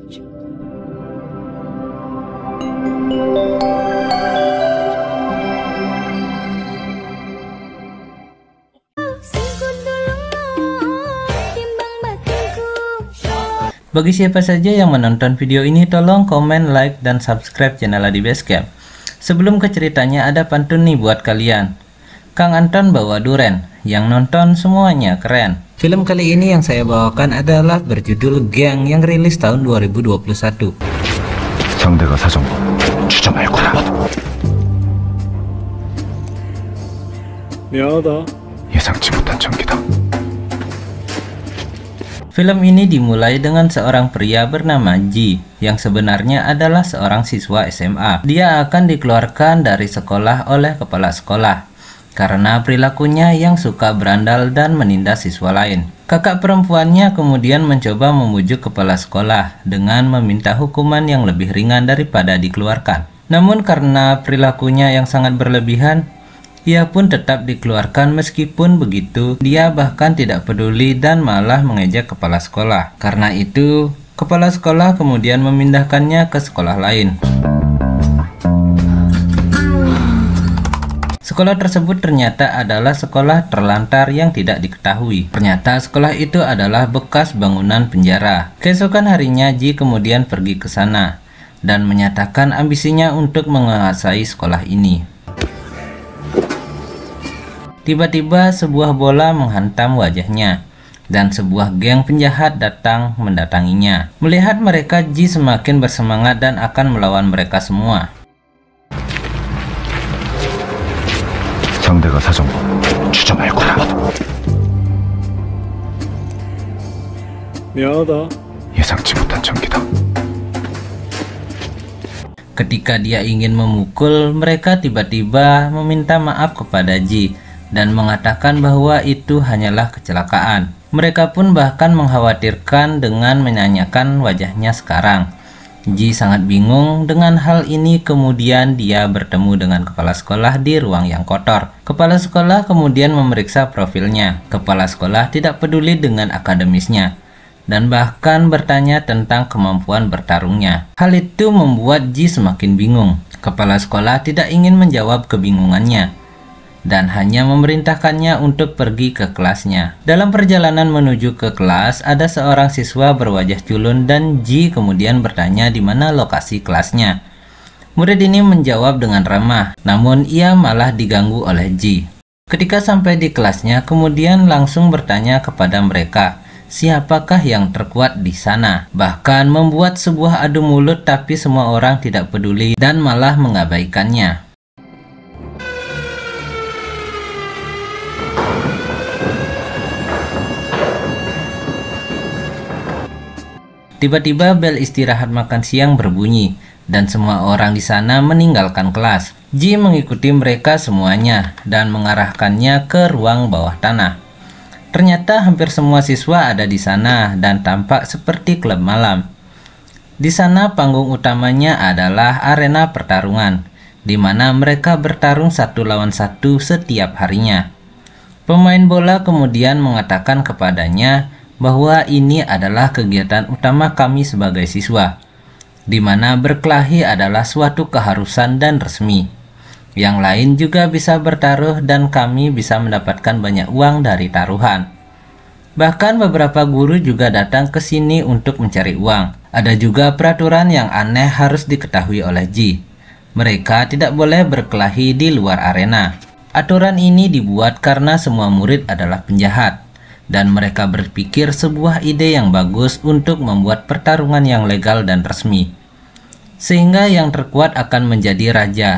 Bagi siapa saja yang menonton video ini, tolong komen, like, dan subscribe channel Adi Basecamp. Sebelum ke ceritanya, ada pantun nih buat kalian. Kang Anton bawa duren, yang nonton semuanya keren. Film kali ini yang saya bawakan adalah berjudul Gang yang rilis tahun 2021. 상대가 사정보 추정할 거라. 미안하다. 예상치 못한 전기다. Film ini dimulai dengan seorang pria bernama Ji yang sebenarnya adalah seorang siswa SMA. Dia akan dikeluarkan dari sekolah oleh kepala sekolah karena perilakunya yang suka berandal dan menindas siswa lain. Kakak perempuannya kemudian mencoba memujuk kepala sekolah dengan meminta hukuman yang lebih ringan daripada dikeluarkan. Namun karena perilakunya yang sangat berlebihan, ia pun tetap dikeluarkan. Meskipun begitu, dia bahkan tidak peduli dan malah mengejek kepala sekolah. Karena itu, kepala sekolah kemudian memindahkannya ke sekolah lain. Sekolah tersebut ternyata adalah sekolah terlantar yang tidak diketahui. Ternyata sekolah itu adalah bekas bangunan penjara. Keesokan harinya, Ji kemudian pergi ke sana dan menyatakan ambisinya untuk menguasai sekolah ini. Tiba-tiba sebuah bola menghantam wajahnya dan sebuah geng penjahat datang mendatanginya. Melihat mereka, Ji semakin bersemangat dan akan melawan mereka semua. 상대가 사정보 추정할 거라. 미안하다. 예상치 못한 전기다. Ketika dia ingin memukul, mereka tiba-tiba meminta maaf kepada Ji dan mengatakan bahwa itu hanyalah kecelakaan. Mereka pun bahkan mengkhawatirkan dengan menanyakan wajahnya sekarang. Ji sangat bingung dengan hal ini. Kemudian dia bertemu dengan kepala sekolah di ruang yang kotor. Kepala sekolah kemudian memeriksa profilnya. Kepala sekolah tidak peduli dengan akademisnya dan bahkan bertanya tentang kemampuan bertarungnya. Hal itu membuat Ji semakin bingung. Kepala sekolah tidak ingin menjawab kebingungannya dan hanya memerintahkannya untuk pergi ke kelasnya. Dalam perjalanan menuju ke kelas, ada seorang siswa berwajah culun dan Ji kemudian bertanya di mana lokasi kelasnya. Murid ini menjawab dengan ramah, namun ia malah diganggu oleh Ji. Ketika sampai di kelasnya, kemudian langsung bertanya kepada mereka, siapakah yang terkuat di sana? Bahkan membuat sebuah adu mulut, tapi semua orang tidak peduli dan malah mengabaikannya. Tiba-tiba bel istirahat makan siang berbunyi dan semua orang di sana meninggalkan kelas. Ji mengikuti mereka semuanya dan mengarahkannya ke ruang bawah tanah. Ternyata hampir semua siswa ada di sana dan tampak seperti klub malam. Di sana panggung utamanya adalah arena pertarungan, di mana mereka bertarung 1 lawan 1 setiap harinya. Pemain bola kemudian mengatakan kepadanya bahwa ini adalah kegiatan utama kami sebagai siswa, di mana berkelahi adalah suatu keharusan dan resmi. Yang lain juga bisa bertaruh dan kami bisa mendapatkan banyak uang dari taruhan. Bahkan beberapa guru juga datang ke sini untuk mencari uang. Ada juga peraturan yang aneh harus diketahui oleh Ji. Mereka tidak boleh berkelahi di luar arena. Aturan ini dibuat karena semua murid adalah penjahat, dan mereka berpikir sebuah ide yang bagus untuk membuat pertarungan yang legal dan resmi, sehingga yang terkuat akan menjadi raja,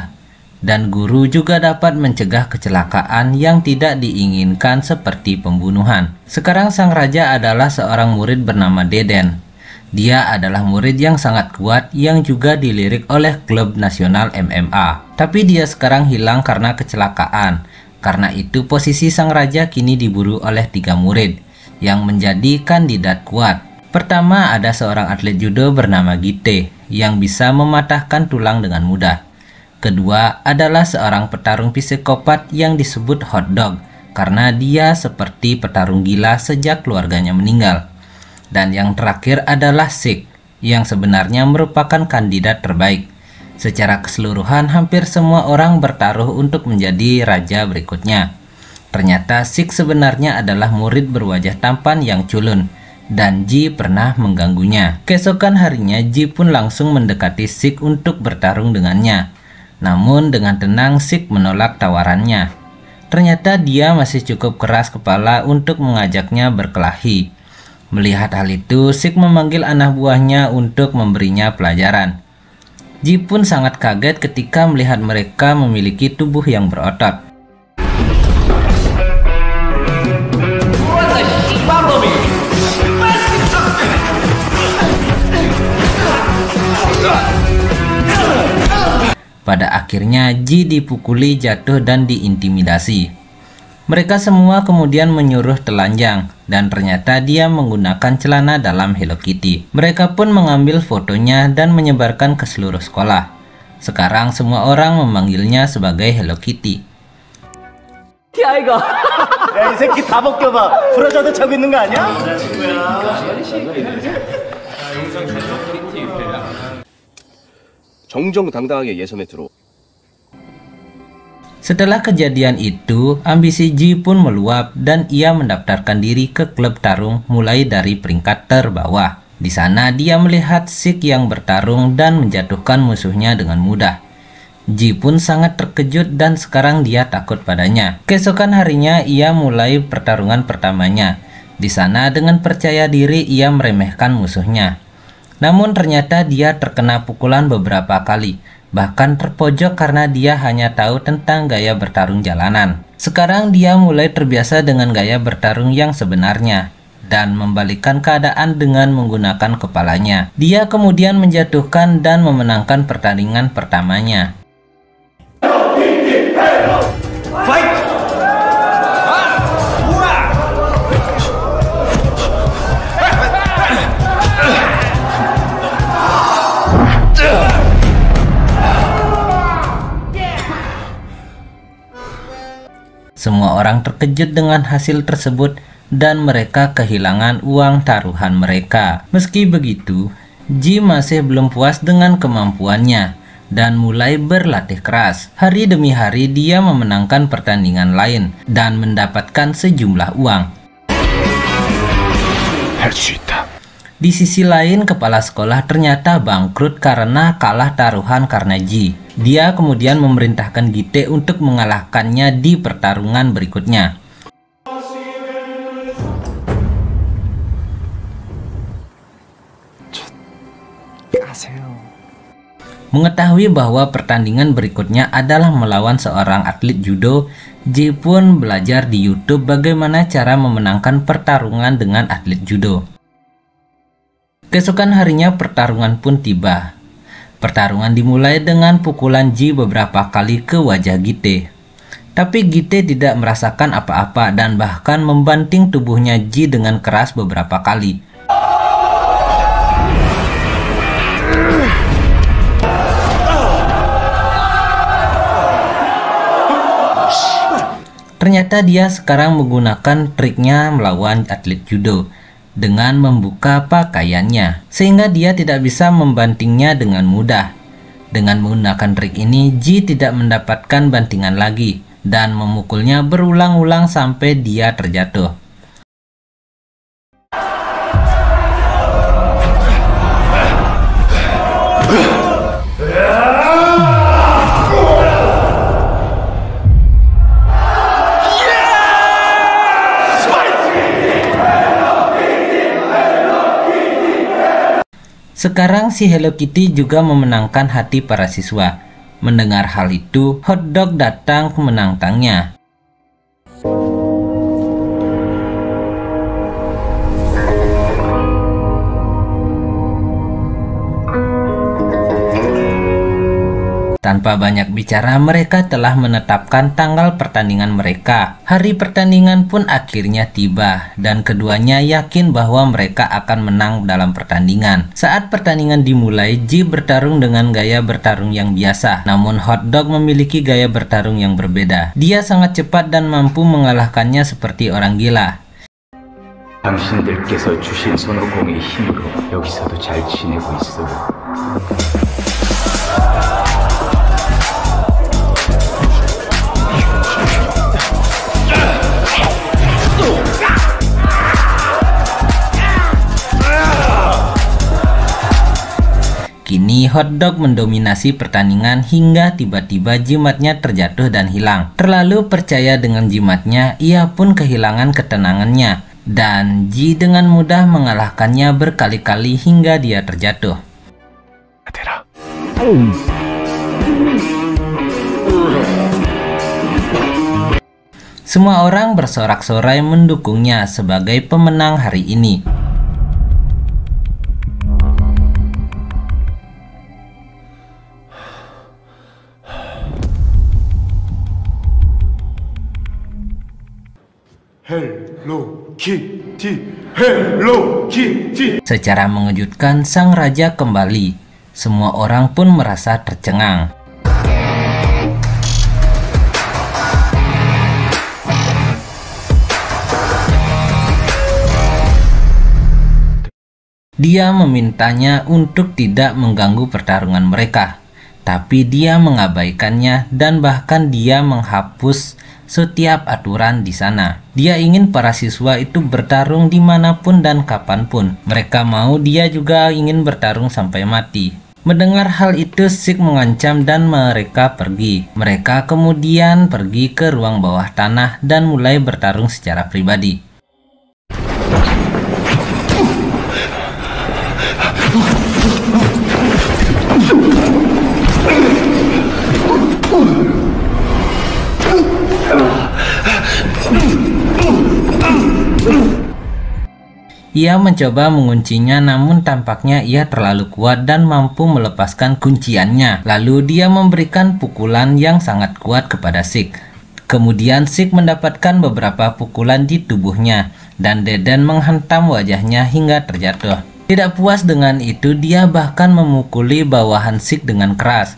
dan guru juga dapat mencegah kecelakaan yang tidak diinginkan seperti pembunuhan. Sekarang sang raja adalah seorang murid bernama Deden. Dia adalah murid yang sangat kuat yang juga dilirik oleh klub nasional MMA. Tapi dia sekarang hilang karena kecelakaan. Karena itu posisi sang raja kini diburu oleh 3 murid yang menjadi kandidat kuat. Pertama ada seorang atlet judo bernama Gite yang bisa mematahkan tulang dengan mudah. Kedua adalah seorang petarung psikopat yang disebut Hot Dog karena dia seperti petarung gila sejak keluarganya meninggal. Dan yang terakhir adalah Sik yang sebenarnya merupakan kandidat terbaik. Secara keseluruhan, hampir semua orang bertaruh untuk menjadi raja berikutnya. Ternyata Sik sebenarnya adalah murid berwajah tampan yang culun, dan Ji pernah mengganggunya. Keesokan harinya, Ji pun langsung mendekati Sik untuk bertarung dengannya. Namun dengan tenang Sik menolak tawarannya. Ternyata dia masih cukup keras kepala untuk mengajaknya berkelahi. Melihat hal itu, Sik memanggil anak buahnya untuk memberinya pelajaran. Ji pun sangat kaget ketika melihat mereka memiliki tubuh yang berotot. Pada akhirnya Ji dipukuli, jatuh, dan diintimidasi. Mereka semua kemudian menyuruh telanjang, dan ternyata dia menggunakan celana dalam Hello Kitty. Mereka pun mengambil fotonya dan menyebarkan ke seluruh sekolah. Sekarang semua orang memanggilnya sebagai Hello Kitty. 아이가 야, 이 새끼 다 벗겨봐. 브라자도 차고 있는 거 아니야? 정정당당하게 예선에 들어. Setelah kejadian itu, ambisi Ji pun meluap dan ia mendaftarkan diri ke klub tarung mulai dari peringkat terbawah. Di sana dia melihat Sik yang bertarung dan menjatuhkan musuhnya dengan mudah. Ji pun sangat terkejut dan sekarang dia takut padanya. Keesokan harinya ia mulai pertarungan pertamanya. Di sana dengan percaya diri ia meremehkan musuhnya. Namun ternyata dia terkena pukulan beberapa kali, bahkan terpojok karena dia hanya tahu tentang gaya bertarung jalanan. Sekarang dia mulai terbiasa dengan gaya bertarung yang sebenarnya dan membalikkan keadaan dengan menggunakan kepalanya. Dia kemudian menjatuhkan dan memenangkan pertandingan pertamanya. Semua orang terkejut dengan hasil tersebut dan mereka kehilangan uang taruhan mereka. Meski begitu, Ji masih belum puas dengan kemampuannya dan mulai berlatih keras. Hari demi hari dia memenangkan pertandingan lain dan mendapatkan sejumlah uang. 할 수 있다. Di sisi lain, kepala sekolah ternyata bangkrut karena kalah taruhan karena Ji. Dia kemudian memerintahkan Gite untuk mengalahkannya di pertarungan berikutnya. Mengetahui bahwa pertandingan berikutnya adalah melawan seorang atlet judo, Ji pun belajar di YouTube bagaimana cara memenangkan pertarungan dengan atlet judo. Keesokan harinya pertarungan pun tiba. Pertarungan dimulai dengan pukulan Ji beberapa kali ke wajah Gite. Tapi Gite tidak merasakan apa-apa dan bahkan membanting tubuhnya Ji dengan keras beberapa kali. Ternyata dia sekarang menggunakan triknya melawan atlet judo dengan membuka pakaiannya, sehingga dia tidak bisa membantingnya dengan mudah. Dengan menggunakan trik ini, Ji tidak mendapatkan bantingan lagi dan memukulnya berulang-ulang sampai dia terjatuh. Sekarang si Hello Kitty juga memenangkan hati para siswa. Mendengar hal itu, Hotdog datang menantangnya. Tanpa banyak bicara, mereka telah menetapkan tanggal pertandingan mereka. Hari pertandingan pun akhirnya tiba, dan keduanya yakin bahwa mereka akan menang dalam pertandingan. Saat pertandingan dimulai, Ji bertarung dengan gaya bertarung yang biasa, namun Hotdog memiliki gaya bertarung yang berbeda. Dia sangat cepat dan mampu mengalahkannya seperti orang gila. 당신들께서 주신 손오공의 힘으로 여기서도 잘 지내고 있어. Kini Hotdog mendominasi pertandingan hingga tiba-tiba jimatnya terjatuh dan hilang. Terlalu percaya dengan jimatnya, ia pun kehilangan ketenangannya. Dan Ji dengan mudah mengalahkannya berkali-kali hingga dia terjatuh. Semua orang bersorak-sorai mendukungnya sebagai pemenang hari ini. Hello Kitty, Hello Kitty. Secara mengejutkan, sang raja kembali. Semua orang pun merasa tercengang. Dia memintanya untuk tidak mengganggu pertarungan mereka, tapi dia mengabaikannya dan bahkan dia menghapus setiap aturan di sana. Dia ingin para siswa itu bertarung dimanapun dan kapanpun. Mereka mau, dia juga ingin bertarung sampai mati. Mendengar hal itu, Zeke mengancam dan mereka pergi. Mereka kemudian pergi ke ruang bawah tanah dan mulai bertarung secara pribadi. Ia mencoba menguncinya, namun tampaknya ia terlalu kuat dan mampu melepaskan kunciannya. Lalu dia memberikan pukulan yang sangat kuat kepada Zeke. Kemudian Zeke mendapatkan beberapa pukulan di tubuhnya dan Deden menghantam wajahnya hingga terjatuh. Tidak puas dengan itu, dia bahkan memukuli bawahan Zeke dengan keras.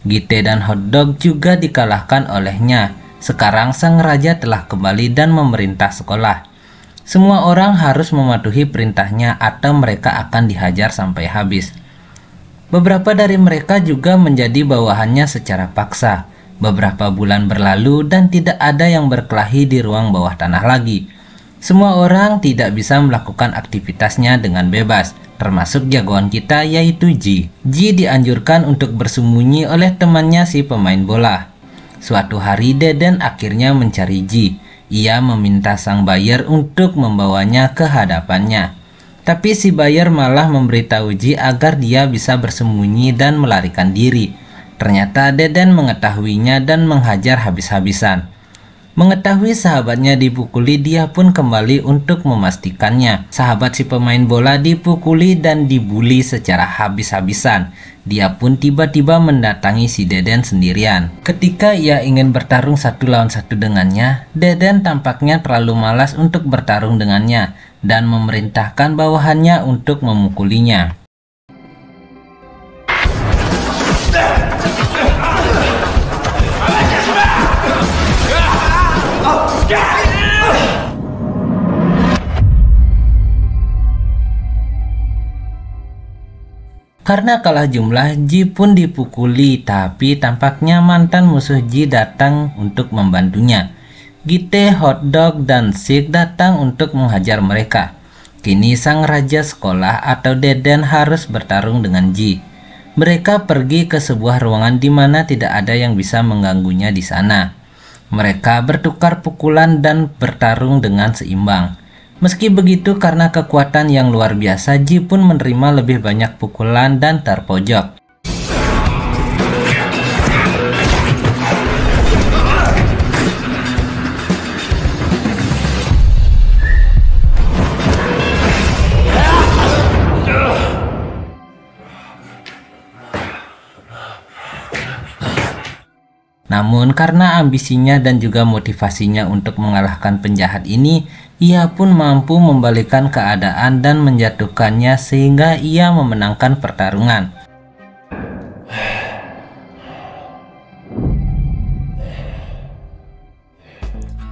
Gite dan Hotdog juga dikalahkan olehnya. Sekarang sang raja telah kembali dan memerintah sekolah. Semua orang harus mematuhi perintahnya atau mereka akan dihajar sampai habis. Beberapa dari mereka juga menjadi bawahannya secara paksa. Beberapa bulan berlalu dan tidak ada yang berkelahi di ruang bawah tanah lagi. Semua orang tidak bisa melakukan aktivitasnya dengan bebas, termasuk jagoan kita yaitu Ji. Ji dianjurkan untuk bersembunyi oleh temannya si pemain bola. Suatu hari Deden akhirnya mencari Ji. Ia meminta sang buyer untuk membawanya ke hadapannya. Tapi si buyer malah memberitahu Ji agar dia bisa bersembunyi dan melarikan diri. Ternyata Deden mengetahuinya dan menghajar habis-habisan. Mengetahui sahabatnya dipukuli, dia pun kembali untuk memastikannya. Sahabat si pemain bola dipukuli dan dibuli secara habis-habisan. Dia pun tiba-tiba mendatangi si Deden sendirian. Ketika ia ingin bertarung 1 lawan 1 dengannya, Deden tampaknya terlalu malas untuk bertarung dengannya dan memerintahkan bawahannya untuk memukulinya. Karena kalah jumlah, Ji pun dipukuli, tapi tampaknya mantan musuh Ji datang untuk membantunya. Gite, Hotdog, dan Zeke datang untuk menghajar mereka. Kini sang raja sekolah atau Deden harus bertarung dengan Ji. Mereka pergi ke sebuah ruangan di mana tidak ada yang bisa mengganggunya di sana. Mereka bertukar pukulan dan bertarung dengan seimbang. Meski begitu, karena kekuatan yang luar biasa, Ji pun menerima lebih banyak pukulan dan terpojok. Namun karena ambisinya dan juga motivasinya untuk mengalahkan penjahat ini, ia pun mampu membalikkan keadaan dan menjatuhkannya sehingga ia memenangkan pertarungan.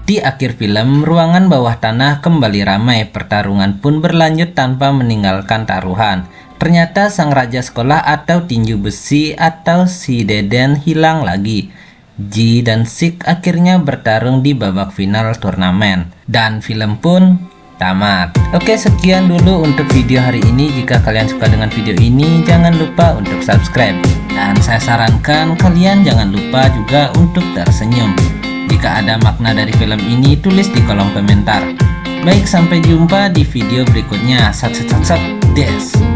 Di akhir film, ruangan bawah tanah kembali ramai. Pertarungan pun berlanjut tanpa meninggalkan taruhan. Ternyata sang raja sekolah atau tinju besi atau si Deden hilang lagi. Ji dan Sik akhirnya bertarung di babak final turnamen. Dan film pun tamat. Oke, sekian dulu untuk video hari ini. Jika kalian suka dengan video ini, jangan lupa untuk subscribe. Dan saya sarankan kalian jangan lupa juga untuk tersenyum. Jika ada makna dari film ini, tulis di kolom komentar. Baik, sampai jumpa di video berikutnya. Sat, des.